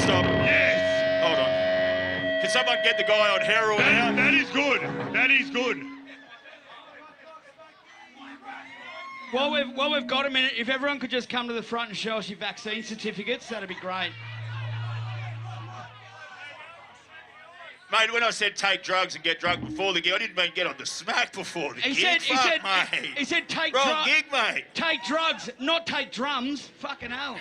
stop. Yes. Hold on. Can someone get the guy on heroin out? That is good. That is good. While we've got a minute, if everyone could just come to the front and show us your vaccine certificates, that'd be great. Mate, when I said take drugs and get drunk before the gig, I didn't mean get on the smack before the gig. He said take drugs. Wrong gig, mate. Take drugs, not take drums. Fucking hell.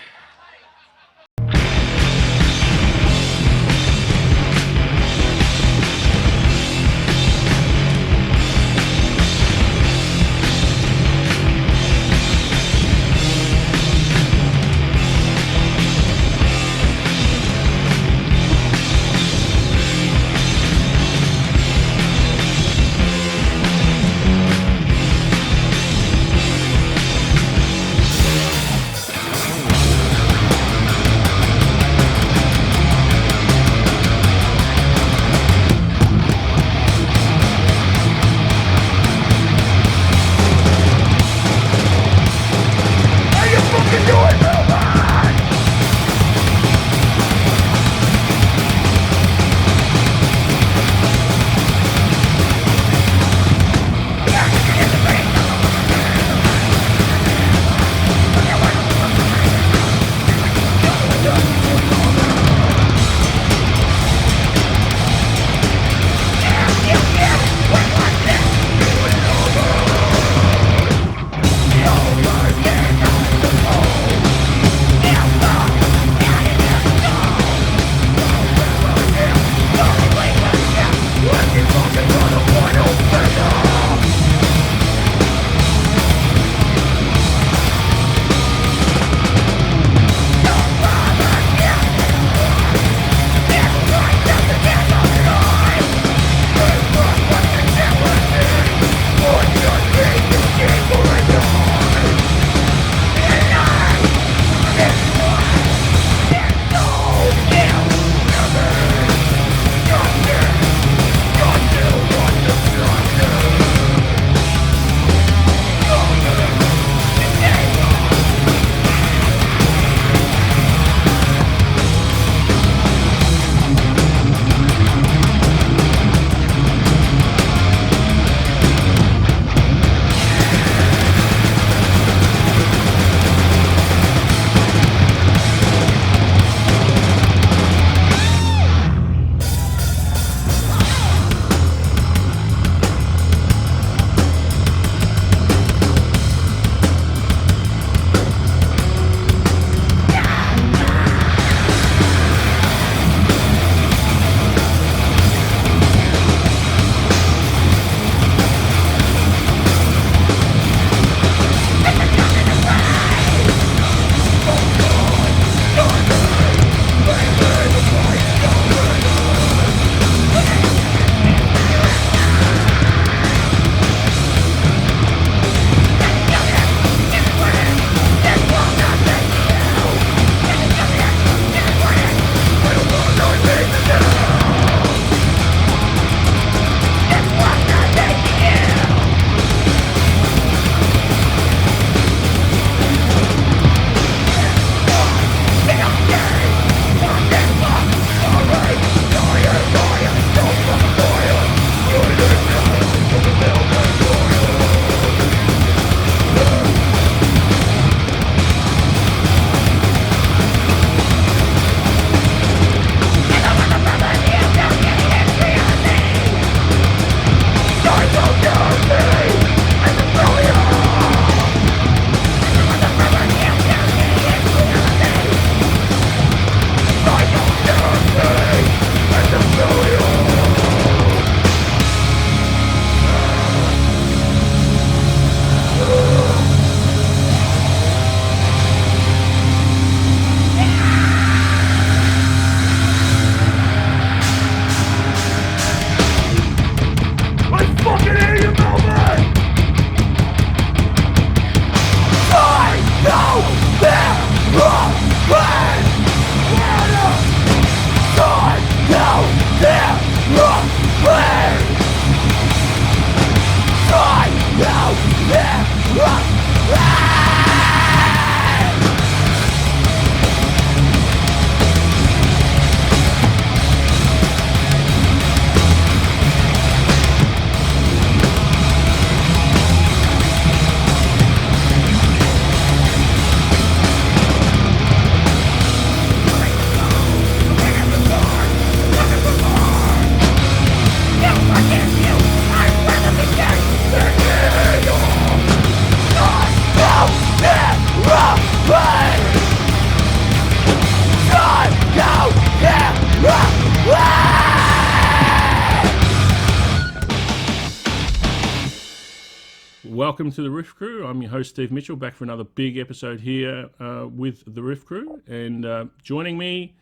welcome to the Riff Crew. I'm your host, Steve Mitchell, back for another big episode here with the Riff Crew. And joining me,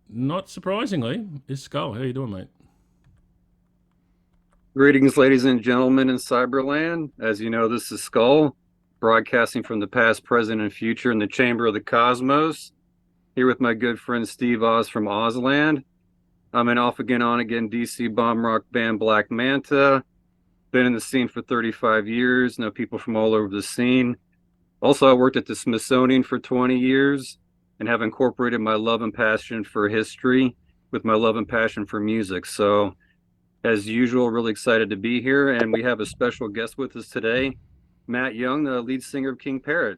not surprisingly, is Skull. How you doing, mate? Greetings, ladies and gentlemen in Cyberland. As you know, this is Skull, broadcasting from the past, present, and future in the Chamber of the Cosmos. Here with my good friend Steve Oz from Ozland. I'm an off again, on again DC bomb rock band Black Manta. Been in the scene for 35 years, know people from all over the scene. Also, I worked at the Smithsonian for 20 years and have incorporated my love and passion for history with my love and passion for music. So, as usual, really excited to be here. And we have a special guest with us today, Matt Young, the lead singer of King Parrot.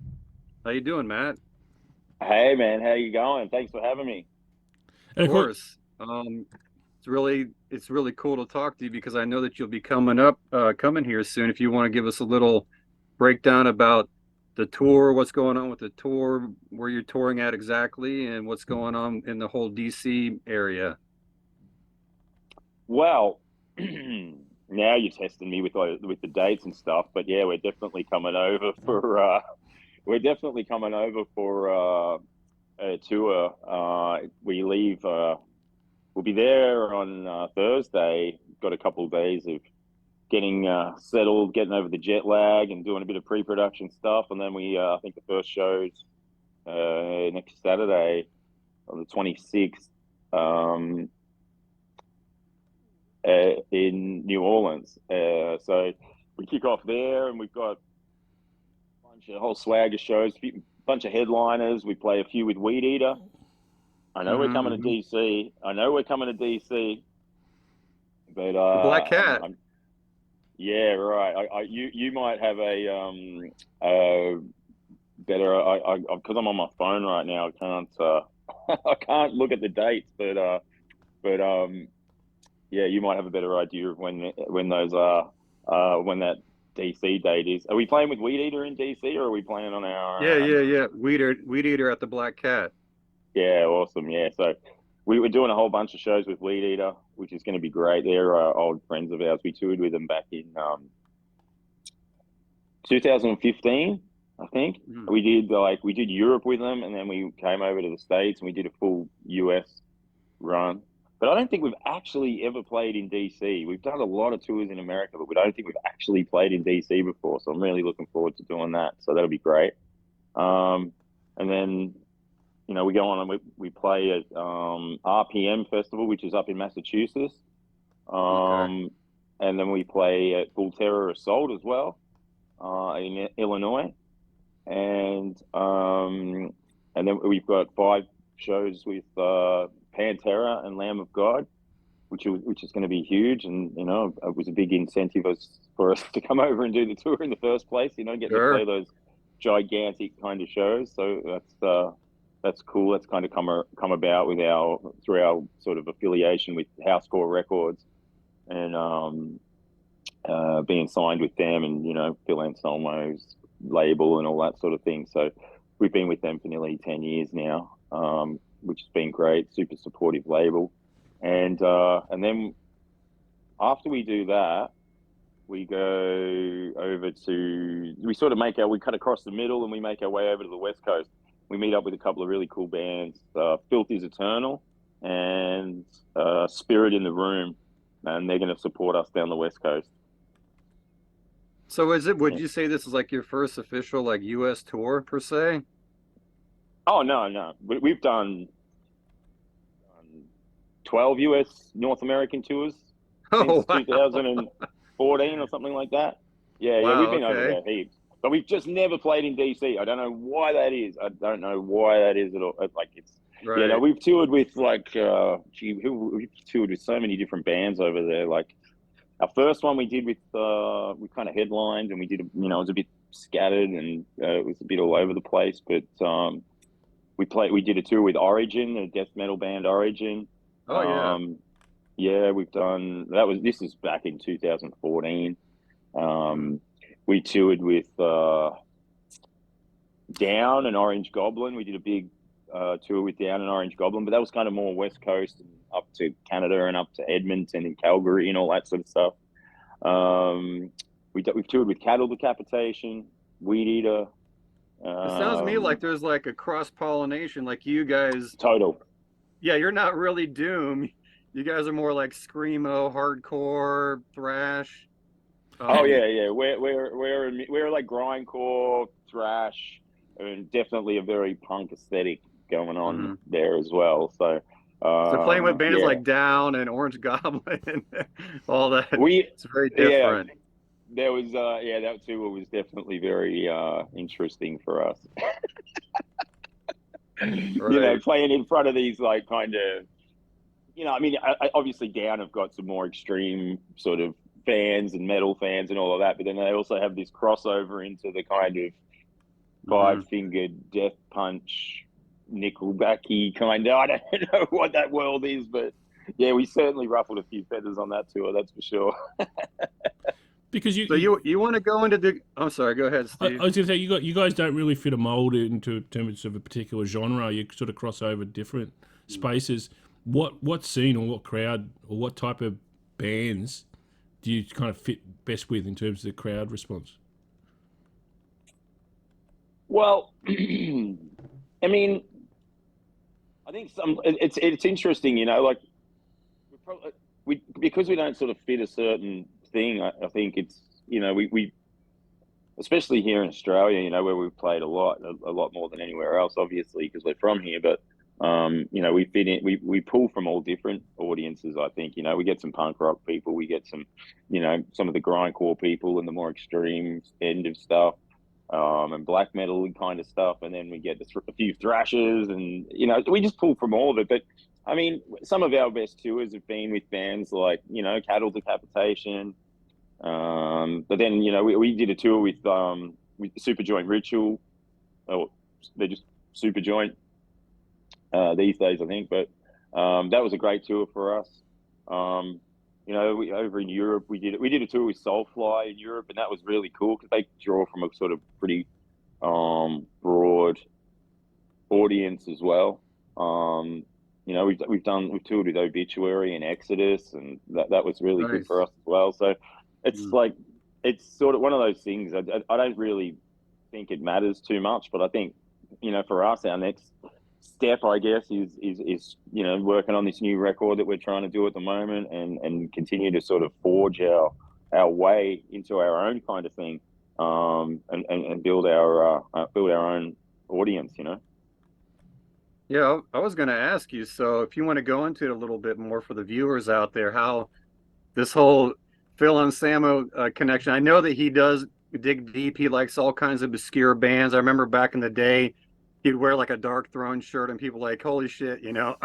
How you doing, Matt? Hey, man. How you going? Thanks for having me. Of course. It's really cool to talk to you because I know that you'll be coming here soon. If you want to give us a little breakdown about the tour, what's going on with the tour, where you're touring at exactly, and what's going on in the whole DC area. Well, now you're testing me with the dates and stuff, but yeah, we're definitely coming over for a tour. We leave. We'll be there on Thursday. Got a couple of days of getting settled, getting over the jet lag, and doing a bit of pre-production stuff. And then I think the first show's next Saturday on the 26th in New Orleans. So we kick off there, and we've got a whole swag of shows, a bunch of headliners. We play a few with Weed Eater. I know we're coming to DC. But Black Cat. Yeah, right. You might have a better. Because I'm on my phone right now. I can't. I can't look at the dates. But yeah, you might have a better idea of when those are. When that DC date is. Are we playing with Weed Eater in DC, or are we playing on our? Yeah. Weed Eater at the Black Cat. Yeah, awesome. Yeah, so we were doing a whole bunch of shows with Weed Eater, which is going to be great. They're old friends of ours. We toured with them back in 2015, I think. We did Europe with them, and then we came over to the States and we did a full US run. But I don't think we've actually ever played in DC. We've done a lot of tours in America, but we don't think we've actually played in DC before. So I'm really looking forward to doing that. So that'll be great. And then, we go on and we play at RPM Festival, which is up in Massachusetts. And then we play at Full Terror Assault as well in Illinois. And then we've got 5 shows with Pantera and Lamb of God, which is going to be huge. And, it was a big incentive for us to come over and do the tour in the first place, getting to play those gigantic kind of shows. So that's cool. That's kind of come about through our sort of affiliation with Housecore Records and being signed with them and, Phil Anselmo's label and all that sort of thing. So we've been with them for nearly 10 years now, which has been great, super supportive label. And then after we do that, we go over we cut across the middle and we make our way over to the West Coast. We meet up with a couple of really cool bands, Filth is Eternal and Spirit in the Room, and they're going to support us down the West Coast. So would you say this is like your first official US tour per se? Oh, no. We've done 12 US North American tours since 2014 or something like that. Yeah, we've been over there heaps. But we've just never played in DC. I don't know why that is. I don't know why that is at all. Right. We've toured with we've toured with so many different bands over there. Like our first one we did with we kind of headlined and we did it was a bit scattered and it was a bit all over the place. But we did a tour with Origin, a death metal band Origin. Oh yeah. Yeah, we've done this is back in 2014. We toured with Down and Orange Goblin. We did a big tour with Down and Orange Goblin, but that was kind of more West Coast and up to Canada and up to Edmonton and Calgary and all that sort of stuff. we've toured with Cattle Decapitation, Weed Eater. It sounds to me like there's like a cross-pollination, like you guys. Total. Yeah, you're not really Doom. You guys are more like screamo, hardcore, thrash. Oh yeah. We're like grindcore, thrash, and definitely a very punk aesthetic going on there as well. So playing with bands like Down and Orange Goblin, all that. It's very different. Yeah, there was that tour was definitely very interesting for us. Right. You know, playing in front of these like kind of, you know, I mean, I obviously Down have got some more extreme sort of fans and metal fans and all of that, but then they also have this crossover into the kind of five-fingered death punch, Nickelbacky kind of. I don't know what that world is, but yeah, we certainly ruffled a few feathers on that tour, that's for sure. Because you want to go into the. I'm sorry. Go ahead, Steve. I was going to say you guys don't really fit a mold into terms of a particular genre. You sort of cross over different spaces. What scene or what crowd or what type of bands do you kind of fit best with in terms of the crowd response? Well, I mean, I think it's interesting, you know, like because we don't sort of fit a certain thing. I think it's, you know, we especially here in Australia, you know, where we've played a lot more than anywhere else, obviously, because we're from here. But you know, we fit in. We pull from all different audiences. I think, you know, we get some punk rock people, we get some, you know, some of the grindcore people and the more extreme end of stuff, and black metal kind of stuff, and then we get a few thrashers, and you know, we just pull from all of it. But I mean, some of our best tours have been with bands like, you know, Cattle Decapitation. But then, you know, we did a tour with Superjoint Ritual. Oh, they're just Superjoint these days, I think. But that was a great tour for us. You know, over in Europe, we did a tour with Soulfly in Europe, and that was really cool because they draw from a sort of pretty broad audience as well. You know, we've toured with Obituary and Exodus, and that was really good for us as well. So it's like, it's sort of one of those things. I don't really think it matters too much, but I think, you know, for us, our next step, I guess, is you know, working on this new record that we're trying to do at the moment, and continue to sort of forge our way into our own kind of thing, and build our own audience, you know. Yeah, I was going to ask you, so if you want to go into it a little bit more for the viewers out there, how this whole Phil Anselmo connection. I know that he does dig deep. He likes all kinds of obscure bands. I remember back in the day, he'd wear like a Dark Throne shirt, and people like, holy shit, you know,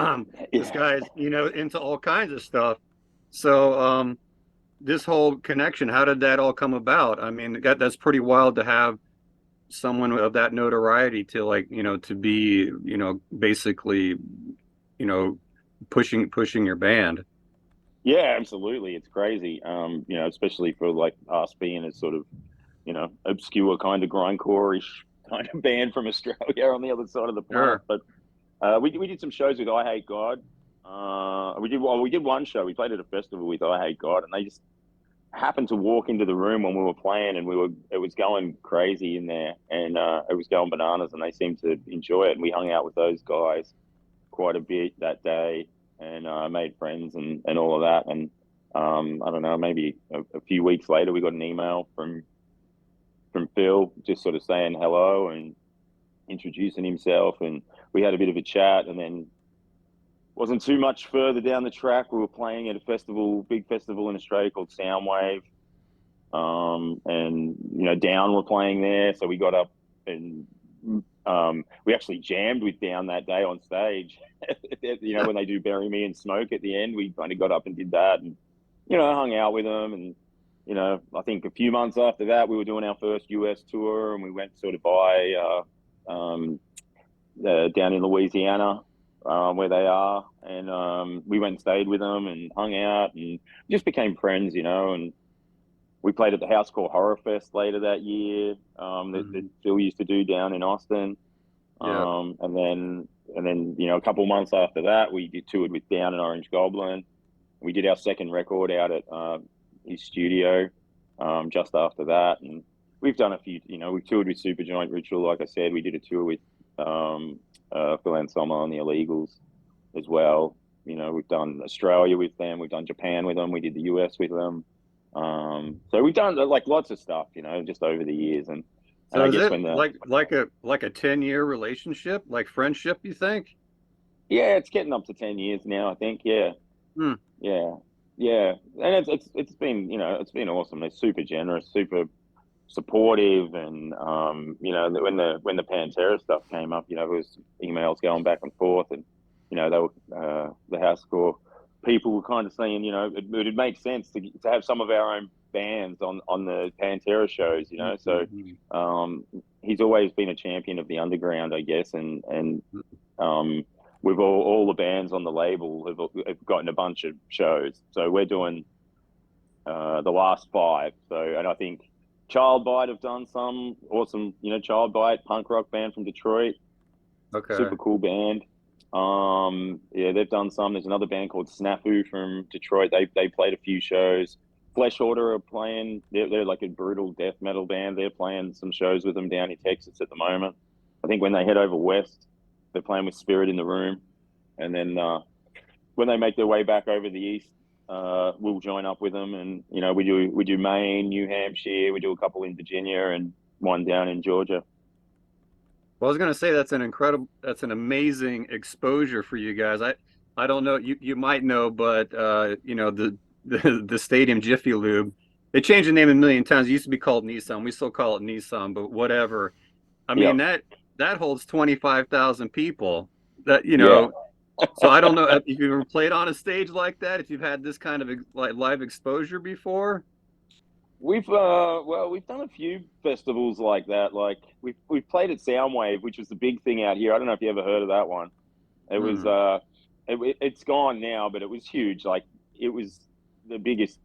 this guy's, you know, into all kinds of stuff. So this whole connection, how did that all come about? I mean, that's pretty wild to have someone of that notoriety to, like, you know, to be, you know, basically, you know, pushing your band. Yeah, absolutely. It's crazy. You know, especially for like us being a sort of, you know, obscure kind of grindcore-ish kind of band from Australia on the other side of the planet. Sure. But we did some shows with I Hate God. We did one show. We played at a festival with I Hate God, and they just happened to walk into the room when we were playing, and it was going crazy in there, and it was going bananas, and they seemed to enjoy it. And we hung out with those guys quite a bit that day, and made friends and all of that. And I don't know, maybe a few weeks later, we got an email from Phil, just sort of saying hello and introducing himself, and we had a bit of a chat. And then wasn't too much further down the track, we were playing at a big festival in Australia called Soundwave, and you know, Down were playing there, so we got up and we actually jammed with Down that day on stage. You know, when they do Bury Me in Smoke at the end, we kind of got up and did that, and you know, hung out with them. And you know, I think a few months after that, we were doing our first US tour, and we went sort of by down in Louisiana, where they are, and we went and stayed with them and hung out and just became friends, you know. And we played at the House Called Horror Fest later that year, that Phil used to do down in Austin. Yeah. And then you know, a couple of months after that, we toured with Down and Orange Goblin. We did our second record out at his studio just after that. And we've done a few, we've toured with Supergiant Ritual. Like I said, we did a tour with Phil Anselmo and the Illegals as well. We've done Australia with them. We've done Japan with them. We did the US with them. So we've done like lots of stuff, just over the years. And So I is guess it when like a 10-year relationship, like friendship, you think? yeah, it's getting up to 10 years now, I think. Yeah. Hmm. Yeah. And it's been, it's been awesome. They're super generous, super supportive. And, when the Pantera stuff came up, there was emails going back and forth, and, they were, the housecore people were kind of saying, it would make sense to have some of our own bands on the Pantera shows, So he's always been a champion of the underground, I guess, and we've all the bands on the label have gotten a bunch of shows. So we're doing the last 5. So, and I think Child Bite have done some awesome, Child Bite, punk rock band from Detroit, Okay. super cool band. Yeah, they've done some. There's another band called Snafu from Detroit. They played a few shows. Flesh Order are playing. They're like a brutal death metal band. They're playing some shows with them down in Texas at the moment. I think when they head over west, they're playing with Spirit in the Room. And then when they make their way back over the east, we'll join up with them. And, we do Maine, New Hampshire. We do a couple in Virginia and one down in Georgia. Well, I was going to say that's an amazing exposure for you guys. I don't know, you might know, but the stadium Jiffy Lube, they changed the name a million times. It used to be called Nissan. We still call it Nissan, but whatever. I mean, that holds 25,000 people. That So I don't know if you've ever played on a stage like that. If you've had this kind of like live exposure before. We've done a few festivals like that. Like we've played at Soundwave, which was the big thing out here. I don't know if you ever heard of that one. It was it's gone now, but it was huge. Like it was the biggest,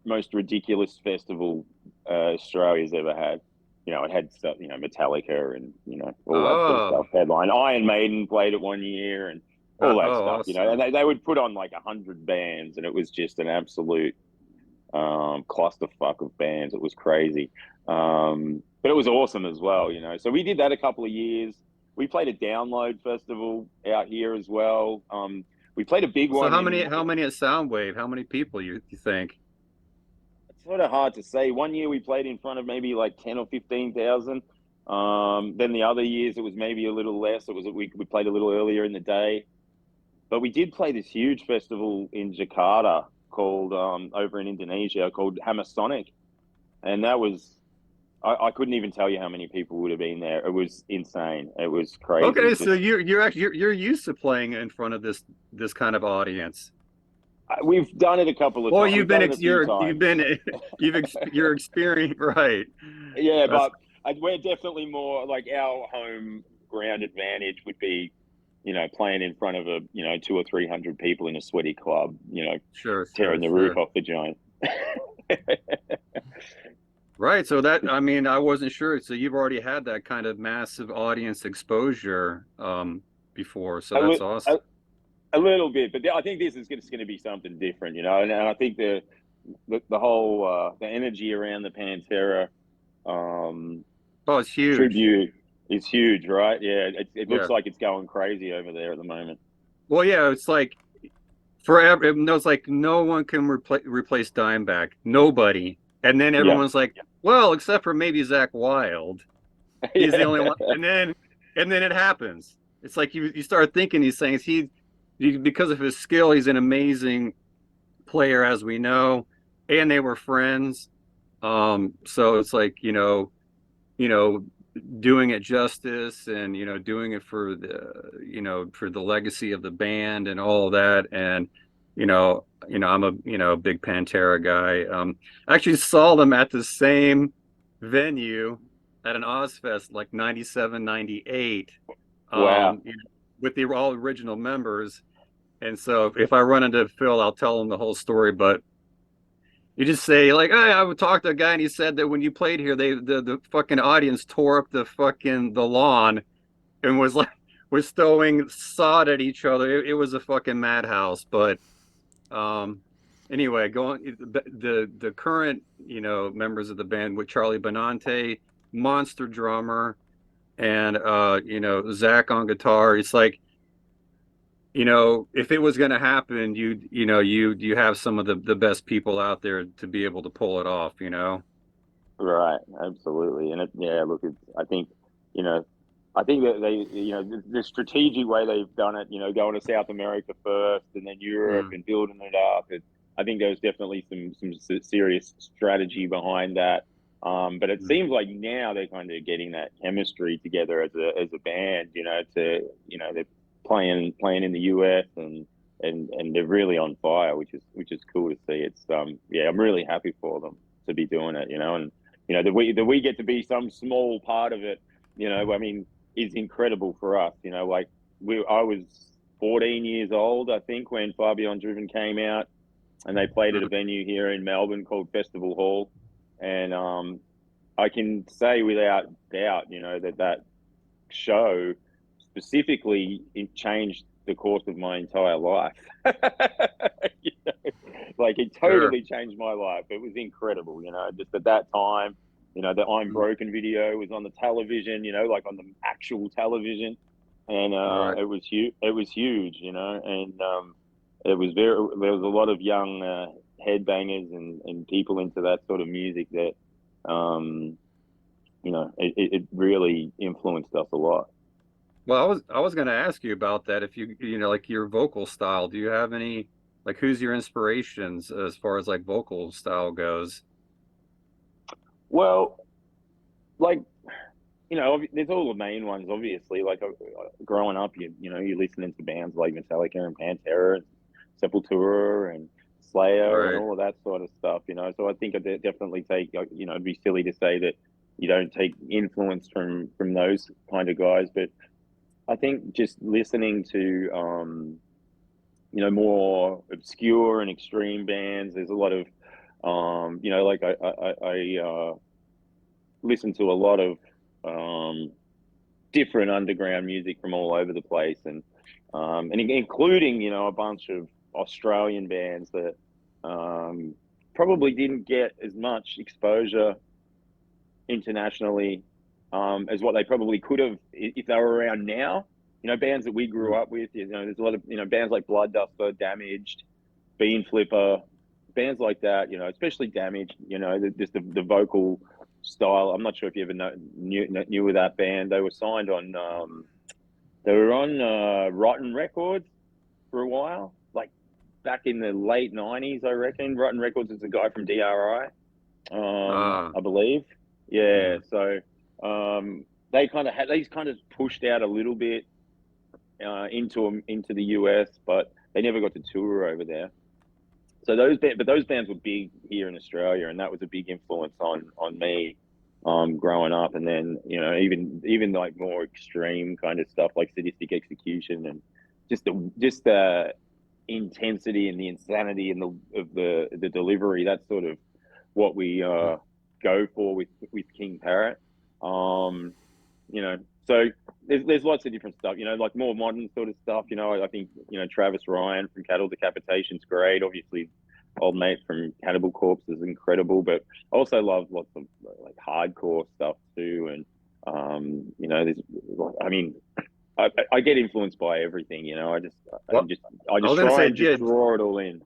most ridiculous festival Australia's ever had. It had stuff, Metallica and all that sort of stuff. Headline Iron Maiden played it one year and all that stuff. Awesome. And they would put on like 100 bands, and it was just an absolute clusterfuck of bands. It was crazy, but it was awesome as well. So we did that a couple of years. We played a Download festival out here as well. We played a big one. So how many at Soundwave? How many people you think? It's sort of hard to say. One year we played in front of maybe like 10 or 15,000. Then the other years it was maybe a little less. We played a little earlier in the day, but we did play this huge festival in Jakarta called over in Indonesia called Hammer Sonic, and that was I couldn't even tell you how many people would have been there. It was insane. It was crazy. Okay, so you're used to playing in front of this kind of audience. We've done it a couple of Well, times. you're experienced, right? Yeah, but we're definitely more like our home ground advantage would be, playing in front of 200 or 300 people in a sweaty club, tearing the roof off the joint. Right. So I wasn't sure. So you've already had that kind of massive audience exposure before. So that's awesome. A little bit, but I think this is just going to be something different, and I think the whole the energy around the Pantera it's huge. Tribute is huge, right? Yeah, it looks like it's going crazy over there at the moment. Well, yeah, it's like forever. It's like no one can replace Dimebag, nobody. And then everyone's like, well, except for maybe Zakk Wylde, he's the only one. And then it happens. It's like you start thinking these things. Because of his skill, he's an amazing player, as we know, and they were friends. So it's like doing it justice, and doing it for the legacy of the band and all of that. And I'm a big Pantera guy. I actually saw them at the same venue at an Ozfest like 97, 98. Wow. With the all original members. And so if I run into Phil, I'll tell him the whole story. But you just say like, hey, I would talk to a guy and he said that when you played here, the fucking audience tore up the lawn and was throwing sod at each other. It was a fucking madhouse. But anyway, the current, members of the band with Charlie Benante, monster drummer, and Zach on guitar. It's like, if it was going to happen, you have some of the best people out there to be able to pull it off. Right, absolutely. And look, I think that they, the strategic way they've done it, going to South America first and then Europe and building it up. I think there's definitely some serious strategy behind that. But it seems like now they're kind of getting that chemistry together as a band, they're playing in the US and they're really on fire, which is cool to see. It's I'm really happy for them to be doing it, and that we get to be some small part of it, is incredible for us. Like I was 14 years old, I think, when Far Beyond Driven came out, and they played at a venue here in Melbourne called Festival Hall. And I can say without doubt, that show specifically, it changed the course of my entire life. Like it totally changed my life. It was incredible, just at that time. The I'm Broken video was on the television, like on the actual television, and it was huge. It was huge, and there was a lot of young headbangers and people into that sort of music that, it really influenced us a lot. Well, I was going to ask you about that. If you like your vocal style, do you have any, like, who's your inspirations as far as like vocal style goes? Well, like, there's all the main ones, obviously. Like growing up, you're listening to bands like Metallica and Pantera and Sepultura and Slayer and all of that sort of stuff, So I think I definitely take, it'd be silly to say that you don't take influence from those kind of guys, but I think just listening to, more obscure and extreme bands, there's a lot of, like I listen to a lot of different underground music from all over the place, and including, a bunch of Australian bands that probably didn't get as much exposure internationally as what they probably could have if they were around now. Bands that we grew up with, there's a lot of, bands like Blood Duster, Damaged, Bean Flipper, bands like that, especially Damaged, just the vocal style. I'm not sure if you ever knew of that band. They were signed on, Rotten Records for a while, like back in the late 90s, I reckon. Rotten Records is a guy from DRI, I believe. Yeah, so they kind of pushed out a little bit into the US, but they never got to tour over there. So those bands were big here in Australia, and that was a big influence on me growing up. And then even like more extreme kind of stuff like Sadistic Execution, and just the intensity and the insanity and the delivery. That's sort of what we go for with King Parrot. So there's lots of different stuff, like more modern sort of stuff. I think, Travis Ryan from Cattle Decapitation's great. Obviously, Old Mate from Cannibal Corpse is incredible, but I also love lots of like hardcore stuff too. And, I get influenced by everything, I just try and just draw it all in.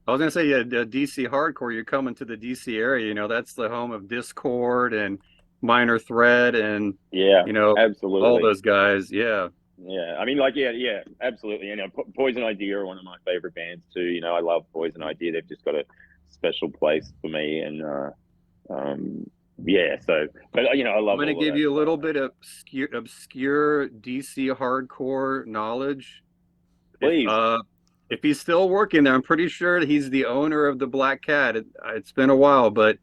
I was going to say, DC hardcore, you're coming to the DC area, that's the home of Discord and Minor Threat and absolutely, all those guys. Absolutely. Poison Idea are one of my favorite bands too. I love Poison Idea. They've just got a special place for me, and but I love. I'm going to give you a little bit of obscure DC hardcore knowledge, please. If he's still working there, I'm pretty sure he's the owner of the Black Cat. It's been a while, but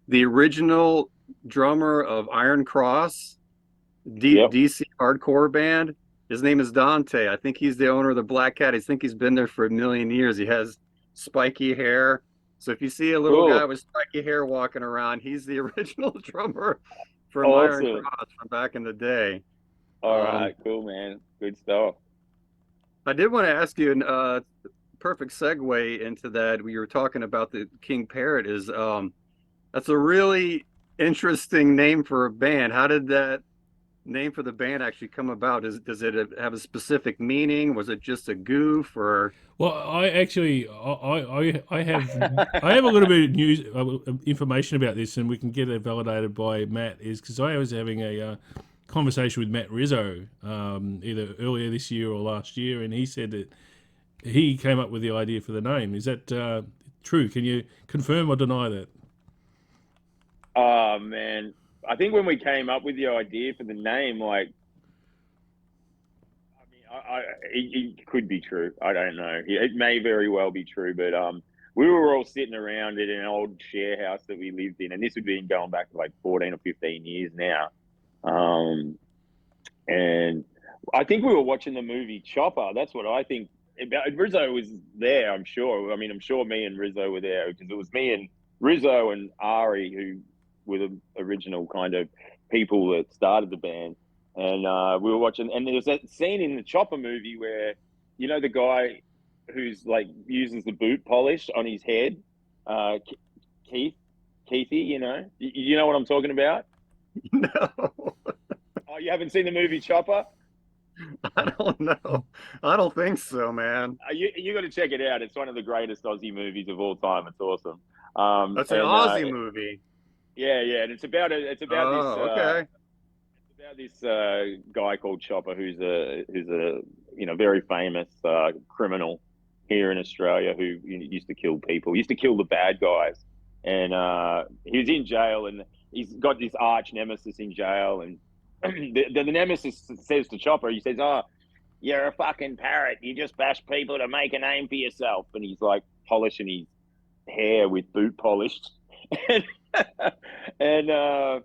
the original drummer of Iron Cross, DC hardcore band, his name is Dante. I think he's the owner of the Black Cat. I think he's been there for a million years. He has spiky hair. So if you see a little guy with spiky hair walking around, he's the original drummer from Iron Cross from back in the day. All right, cool, man. Good stuff. I did want to ask you, perfect segue into that. We were talking about the King Parrot. Is that's a really interesting name for a band. How did that name for the band actually come about? Does it have a specific meaning? Was it just a goof or? Well, I actually I have a little bit of news information about this, and we can get it validated by Matt. Is because I was having a conversation with Matt Rizzo either earlier this year or last year, and he said that he came up with the idea for the name. Is that true? Can you confirm or deny that? Oh man, I think when we came up with the idea for the name, like, I mean, it could be true. I don't know. It may very well be true, but we were all sitting around in an old share house that we lived in, and this would be going back to like 14 or 15 years now. And I think we were watching the movie Chopper. That's what I think. Rizzo was there, I'm sure. I mean, I'm sure me and Rizzo were there because it was me and Rizzo and Ari who were the original kind of people that started the band. And we were watching, and there was that scene in the Chopper movie where, you know, the guy who's like uses the boot polish on his head, Keithy, you know what I'm talking about? No, Oh, you haven't seen the movie Chopper? I don't know. I don't think so, man. You got to check it out. It's one of the greatest Aussie movies of all time. It's awesome. That's an Aussie movie. Yeah, and it's about this. Okay. It's about this guy called Chopper, who's a very famous criminal here in Australia who used to kill people. He used to kill the bad guys, and he was in jail, and he's got this arch nemesis in jail, and the nemesis says to Chopper, he says, "Oh, you're a fucking parrot. You just bash people to make a name for yourself." And he's like polishing his hair with boot polish. and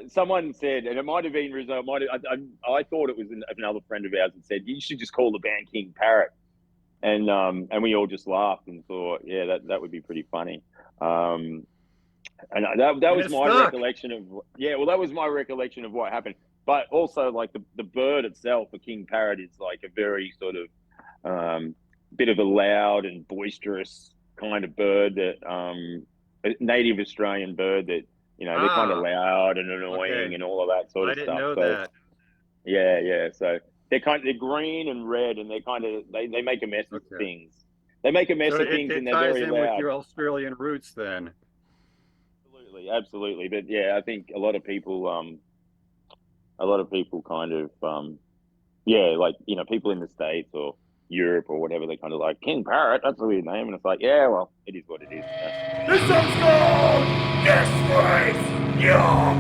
someone said, and it might have been Rizzo, I thought it was another friend of ours that said, "You should just call the band King Parrot." And we all just laughed and thought, yeah, that would be pretty funny. And that was my recollection of, that was my recollection of what happened. But also, like, the bird itself, the King Parrot, is like a very sort of bit of a loud and boisterous kind of bird that a native Australian bird that, you know, they're kind of loud and annoying and all of that sort of stuff. I didn't know that. Yeah. So they're green and red, and they make a mess of things. They make a mess of things, and they're very loud. With your Australian roots, then. Absolutely. But yeah, I think a lot of people kind of, like, you know, people in the States or Europe or whatever, they kind of like, King Parrot, that's a weird name. And it's like, yeah, well, it is what it is. This song's called Disgrace Yourself.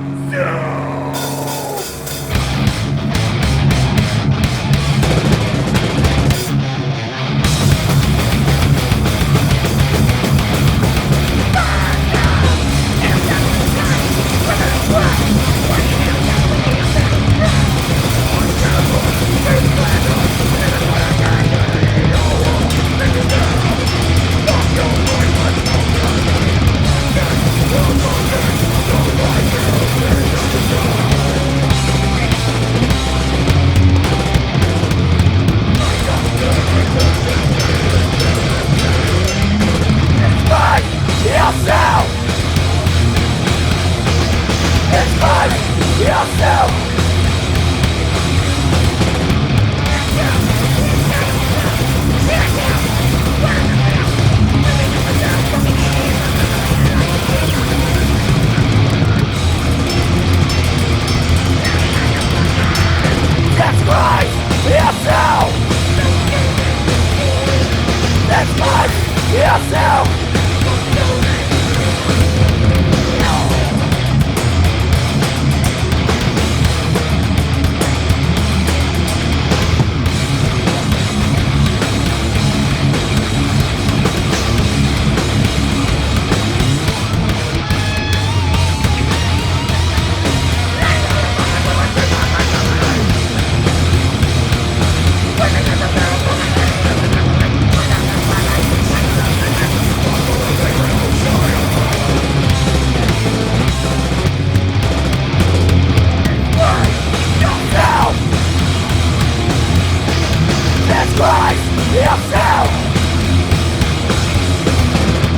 Disgrace yourself.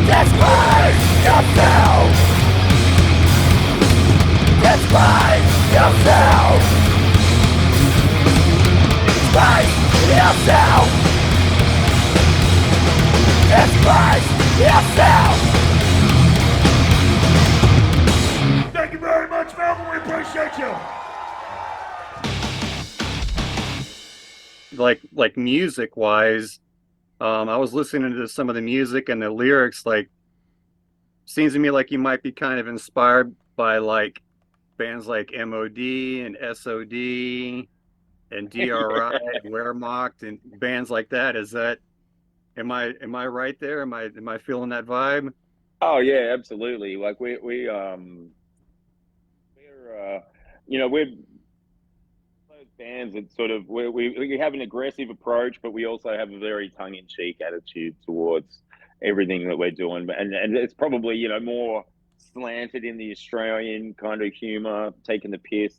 Despise yourself. Despise yourself. Despise yourself. Despise yourself. Thank you very much, Malcolm. We appreciate you. Like music wise, I was listening to some of the music and the lyrics. Like, seems to me like you might be kind of inspired by like bands like MOD and SOD and DRI and Wehrmacht and bands like that. Is that, am I right there? Am I feeling that vibe? Oh yeah, absolutely. Like we're those bands that sort of we have an aggressive approach, but we also have a very tongue-in-cheek attitude towards everything that we're doing. And it's probably, you know, more slanted in the Australian kind of humor, taking the piss,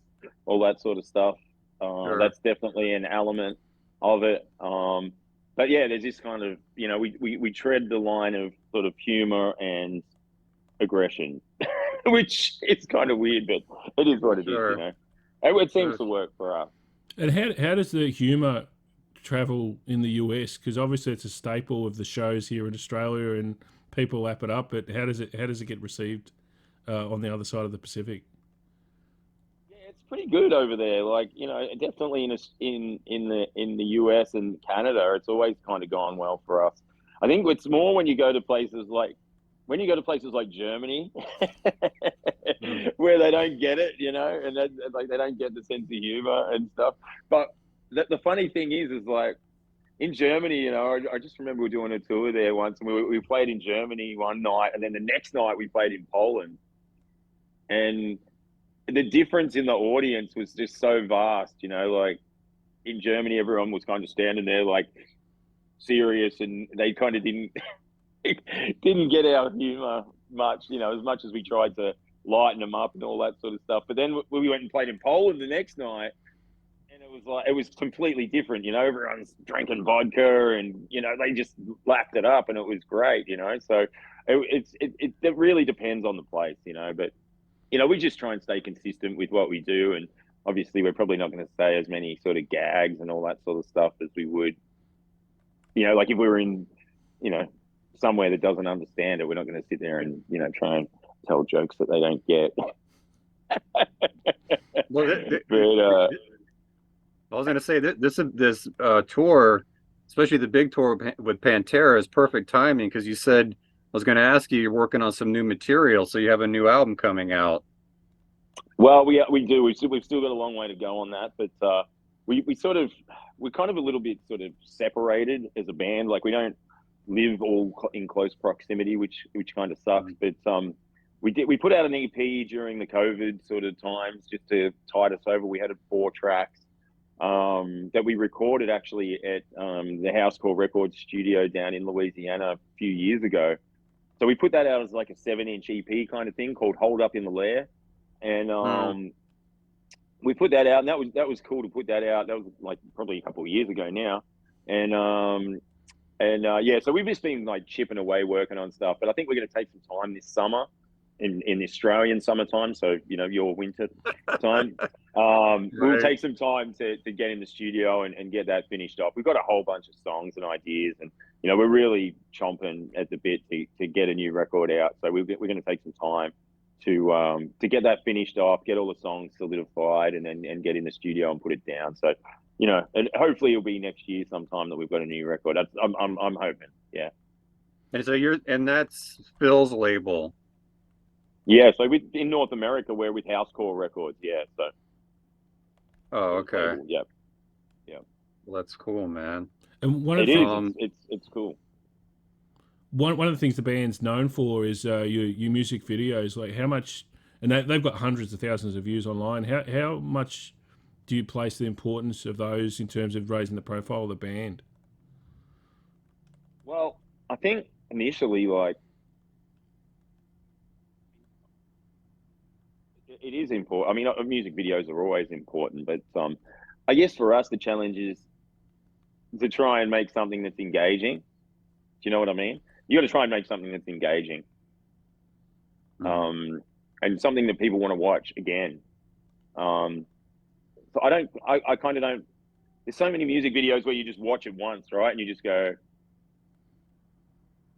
all that sort of stuff. Sure. That's definitely an element of it. But yeah, there's this kind of, you know, we tread the line of sort of humor and aggression, which is kind of weird, but it is what it is, you know. It seems to work for us. And how does the humour travel in the US? Because obviously it's a staple of the shows here in Australia, and people lap it up. But how does it get received on the other side of the Pacific? Yeah, it's pretty good over there. Like, you know, definitely in the US and Canada, it's always kind of gone well for us. I think it's more when you go to places like Germany, where they don't get it, you know, and like they don't get the sense of humor and stuff. But the funny thing is like in Germany, you know, I just remember we were doing a tour there once, and we played in Germany one night, and then the next night we played in Poland, and the difference in the audience was just so vast, you know. Like in Germany, everyone was kind of standing there like serious, and they kind of didn't get our humor much, you know, as much as we tried to lighten them up and all that sort of stuff. But then we went and played in Poland the next night, and it was completely different, you know. Everyone's drinking vodka, and you know, they just lapped it up, and it was great, you know. So it really depends on the place, you know. But you know, we just try and stay consistent with what we do, and obviously we're probably not going to say as many sort of gags and all that sort of stuff as we would, you know, like if we were in, you know, somewhere that doesn't understand it, we're not going to sit there and, you know, try and tell jokes that they don't get. Well, but I was going to say that this tour, especially the big tour with Pantera, is perfect timing, because you said, I was going to ask you, you're working on some new material, so you have a new album coming out. well, we do. We've still got a long way to go on that, but we're kind of a little bit sort of separated as a band. Like we don't live all in close proximity, which kind of sucks. But we put out an EP during the COVID sort of times just to tide us over. We had 4 tracks that we recorded actually at the Housecore Records studio down in Louisiana a few years ago. So we put that out as like a 7-inch EP kind of thing called Hold Up in the Lair. And we put that out, and that was cool to put that out. That was like probably a couple of years ago now. And yeah, so we've just been like chipping away, working on stuff. But I think we're going to take some time this summer in the Australian summertime. So, you know, your winter time. We'll take some time to get in the studio and get that finished off. We've got a whole bunch of songs and ideas, and, you know, we're really chomping at the bit to get a new record out. So we're going to take some time to get that finished off, get all the songs solidified, and then get in the studio and put it down. So, you know, and hopefully it'll be next year sometime that we've got a new record. I'm hoping, yeah. And so that's Phil's label. Yeah, so in North America, we're with Housecore Records, yeah. So. Oh, okay. Yeah. Well, that's cool, man. And it's cool. One of the things the band's known for is your music videos. Like how much, and they've got hundreds of thousands of views online. How much do you place the importance of those in terms of raising the profile of the band? Well, I think initially, like, it is important. I mean, music videos are always important, but I guess for us, the challenge is to try and make something that's engaging. Do you know what I mean? You got to try and make something that's engaging, and something that people want to watch again. So I kind of don't. There's so many music videos where you just watch it once, right, and you just go,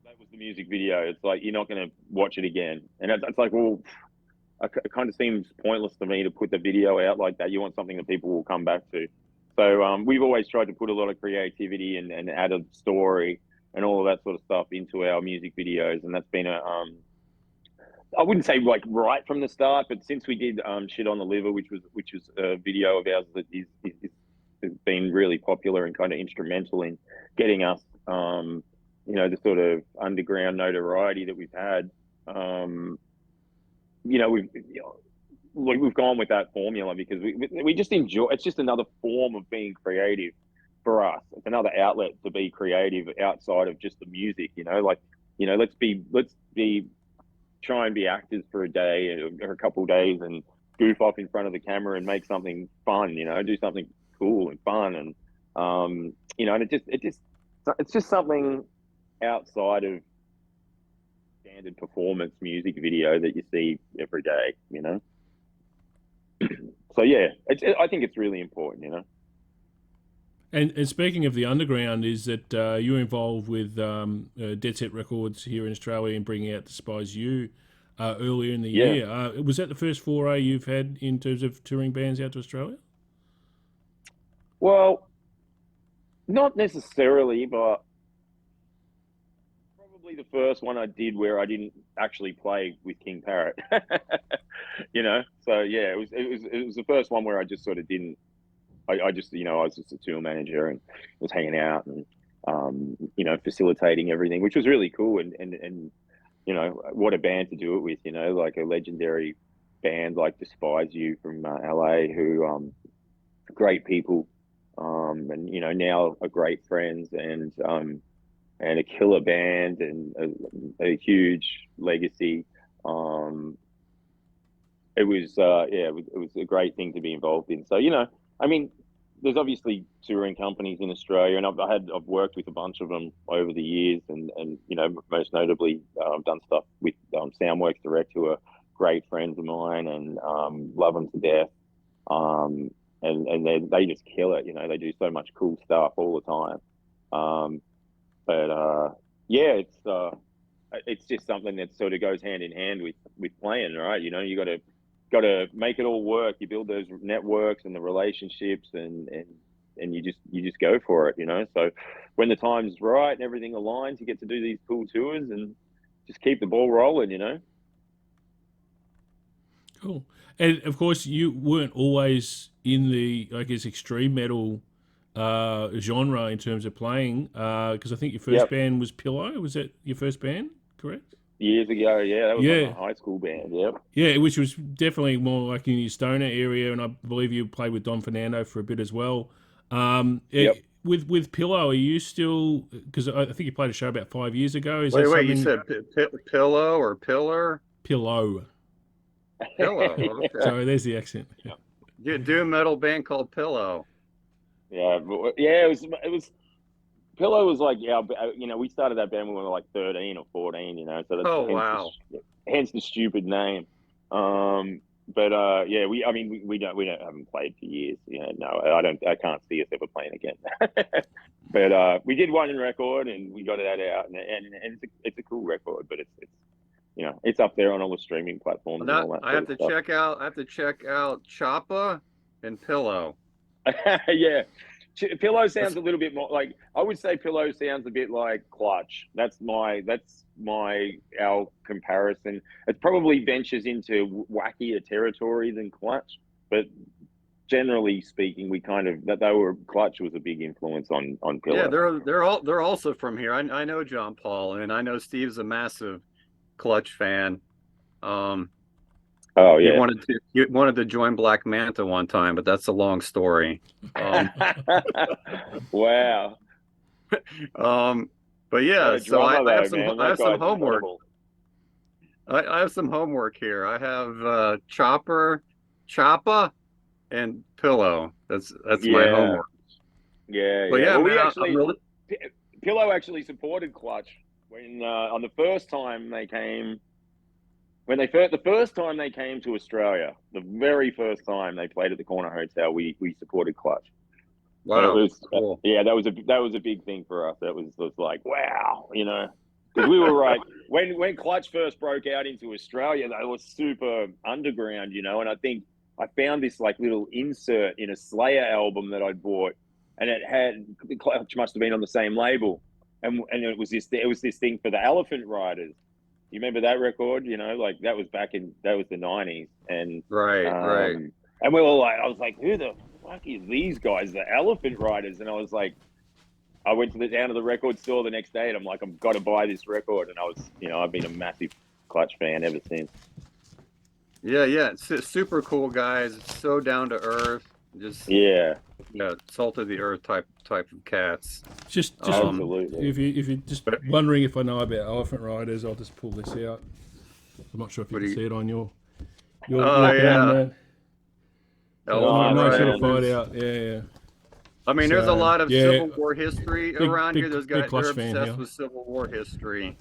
"That was the music video." It's like you're not going to watch it again, and it's like, well, it kind of seems pointless to me to put the video out like that. You want something that people will come back to. So we've always tried to put a lot of creativity and add a story and all of that sort of stuff into our music videos, and that's been I wouldn't say like right from the start, but since we did Shit on the Liver, which was a video of ours that has been really popular and kind of instrumental in getting us, the sort of underground notoriety that we've had. We've gone with that formula because we just enjoy. It's just another form of being creative for us. It's another outlet to be creative outside of just the music. Let's be try and be actors for a day or a couple of days and goof off in front of the camera and make something fun. Do something cool and fun, and and it's just something outside of standard performance music video that you see every day. So yeah, I think it's really important. And speaking of the underground, is that you're involved with Dead Set Records here in Australia and bringing out Despise You earlier in the year. Was that the first foray you've had in terms of touring bands out to Australia? Well, not necessarily, but probably the first one I did where I didn't actually play with King Parrot. So yeah, it was the first one where I just sort of didn't. I just, I was just a tour manager and was hanging out and, facilitating everything, which was really cool. And what a band to do it with, like a legendary band like Despise You from LA, who, great people, and, now are great friends and a killer band and a huge legacy. It was a great thing to be involved in. So, I mean, there's obviously touring companies in Australia, and I've worked with a bunch of them over the years, and most notably done stuff with Soundworks Direct, who are great friends of mine and love them to death. And they just kill it. They do so much cool stuff all the time. It's just something that sort of goes hand in hand with playing, right? You got to make it all work. You build those networks and the relationships, and you just go for it, So when the time's right and everything aligns, you get to do these cool tours and just keep the ball rolling. Cool. And of course, you weren't always in the, I guess, extreme metal genre in terms of playing, because I think your first band was Pillow. Was that your first band? Correct. Years ago, yeah, that was like a high school band, Yeah, which was definitely more like in your stoner area, and I believe you played with Don Fernando for a bit as well. With Pillow, are you still? Because I think you played a show about 5 years ago. Wait, you said pillow or pillar? Pillow. Pillow. Okay. Sorry, there's the accent. You do a metal band called Pillow. Yeah, it was. Pillow was like, we started that band when we were like 13 or 14, so that's hence the stupid name. We haven't played for years. No, I can't see us ever playing again. But we did one record and we got that out, and it's a cool record, but it's up there on all the streaming platforms. And all that I have to check out Choppa and Pillow. Yeah. Pillow sounds a little bit more like, I would say Pillow sounds a bit like Clutch. That's our comparison. It probably ventures into wackier territory than Clutch, but generally speaking, Clutch was a big influence on Pillow. Yeah, they're also from here. I know John Paul, and I know Steve's a massive Clutch fan. Oh yeah, you wanted to join Black Manta one time, but that's a long story. Wow. But yeah, so I have some homework. I have some homework here. I have Choppa, and Pillow. That's my homework. Yeah, But yeah. yeah, Well, we man, actually I'm really, Pillow actually supported Clutch when on the first time they came. The first time they came to Australia, the very first time they played at the Corner Hotel, we supported Clutch. wow, And it was, cool. yeah, that was a big thing for us. That was like, wow, you know, because we were right when Clutch first broke out into Australia, they were super underground, you know. And I think I found this like little insert in a Slayer album that I'd bought, and it had Clutch must have been on the same label, and it was this thing for the Elephant Riders. You remember that record? You know, like that was the 90s, and Right. and we were like, I was like, who the fuck is these guys, the Elephant Riders? And I was like, I went down to the record store the next day, and I'm like, I've got to buy this record. And I was, you know, I've been a massive Clutch fan ever since. Yeah. Super cool guys. So down to earth. Just Yeah, salt of the earth type of cats. Just absolutely. if you're just wondering if I know about Elephant Riders, I'll just pull this out. I'm not sure if you can see it on your Oh, yeah. there. Oh, Nice right. little fight out. Yeah. I mean, there's a lot of yeah, Civil War history around here. Those big guys Clutch are fan, obsessed yeah. with Civil War history.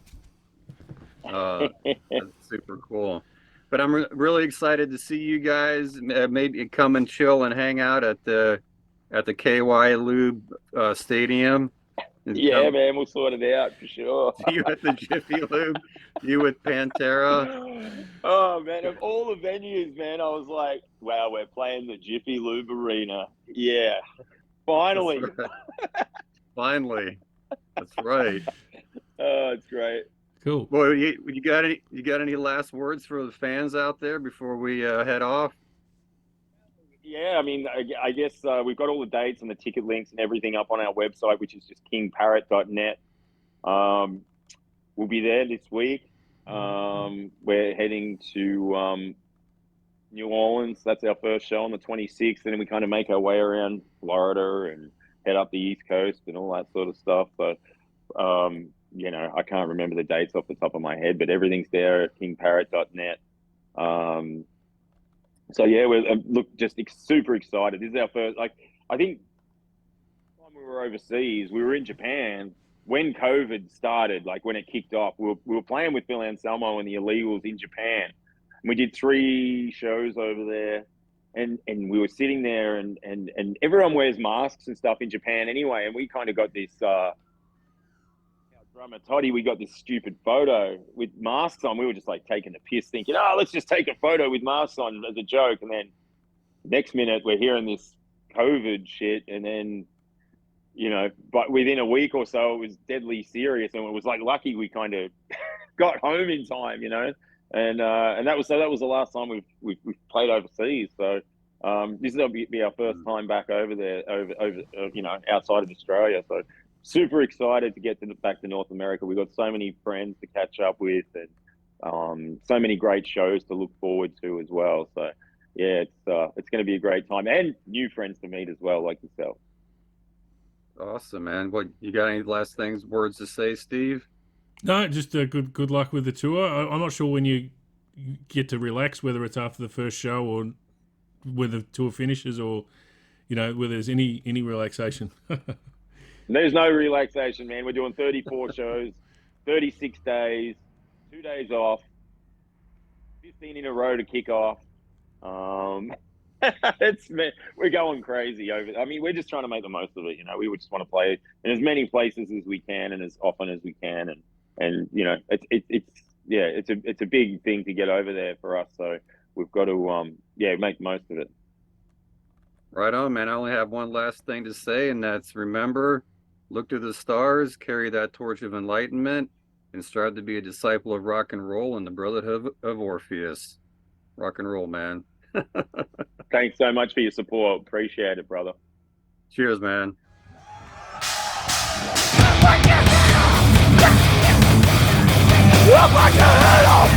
That's super cool. But I'm really excited to see you guys. Maybe come and chill and hang out at the KY Lube Stadium. Yeah, man, we'll sort it out for sure. You at the Jiffy Lube. You with Pantera. Oh man, of all the venues, man, I was like, wow, we're playing the Jiffy Lube Arena. Yeah, finally. That's right. Finally. That's right. Oh, it's great. Cool. Well, you got any last words for the fans out there before we head off? Yeah, I mean, I guess we've got all the dates and the ticket links and everything up on our website, which is just kingparrot.net. We'll be there this week. We're heading to New Orleans. That's our first show on the 26th, and then we kind of make our way around Florida and head up the East Coast and all that sort of stuff. So, you know, I can't remember the dates off the top of my head, but everything's there at kingparrot.net. So yeah, we're just super excited. This is our first. Like, I think when we were overseas, we were in Japan when COVID started. Like when it kicked off, we were playing with Phil Anselmo and the Illegals in Japan. And we did 3 shows over there, and we were sitting there, and everyone wears masks and stuff in Japan anyway. And we kind of got this. Drummer Toddy, we got this stupid photo with masks on. We were just like taking the piss, thinking, oh, let's just take a photo with masks on as a joke. And then next minute we're hearing this COVID shit. And then, you know, but within a week or so, it was deadly serious. And it was like lucky we kind of got home in time, you know. And that was the last time we've played overseas. So this will be our first time back over there, over you know, outside of Australia. So super excited to get back to North America. We've got so many friends to catch up with, and so many great shows to look forward to as well. So yeah, it's going to be a great time, and new friends to meet as well, like yourself. Awesome, man. What, you got any last words to say, Steve? No, just good luck with the tour. I'm not sure when you get to relax, whether it's after the first show or when the tour finishes, or you know, whether there's any relaxation. There's no relaxation, man. We're doing 34 shows, 36 days, 2 days off, 15 in a row to kick off. We're going crazy over. I mean, we're just trying to make the most of it. You know, we just want to play in as many places as we can and as often as we can, and you know, it's a big thing to get over there for us. So we've got to make the most of it. Right on, man. I only have one last thing to say, and that's remember, look to the stars, carry that torch of enlightenment, and strive to be a disciple of rock and roll and the brotherhood of Orpheus. Rock and roll, man. Thanks so much for your support. Appreciate it, brother. Cheers, man. I'll put your head off.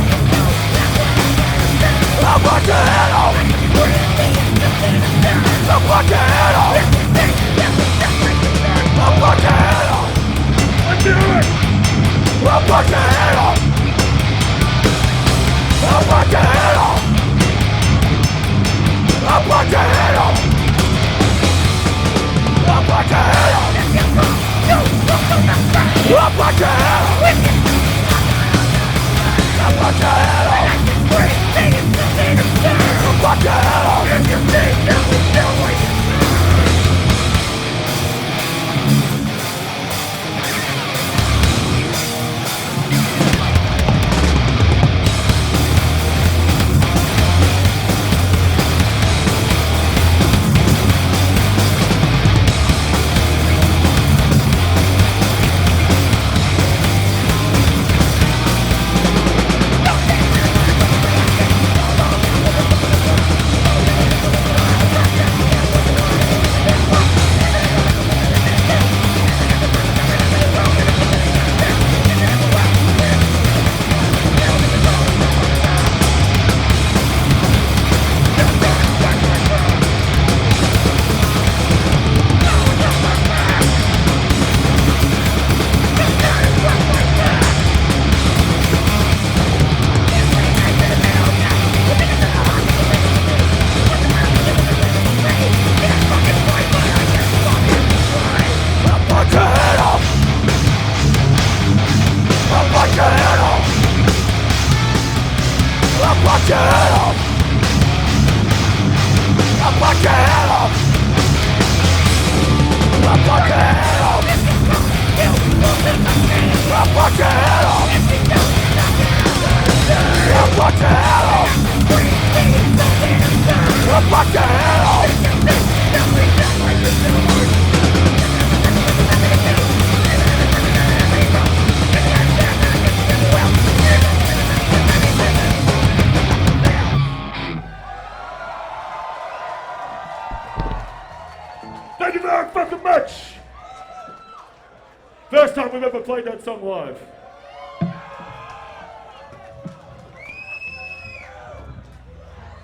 First time we've ever played that song live.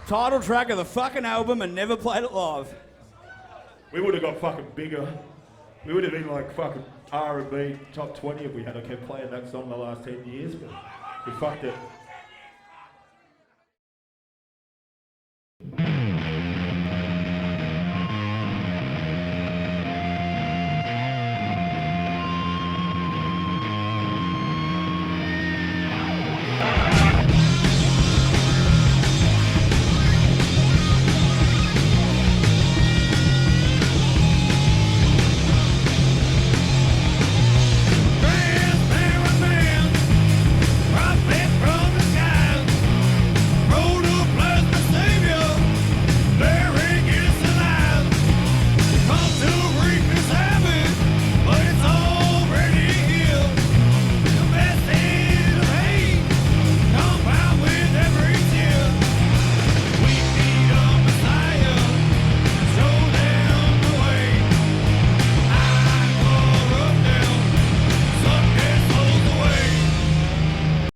Title track of the fucking album and never played it live. We would have got fucking bigger. We would have been like fucking R&B top 20 if we had kept playing that song the last 10 years, but we fucked it.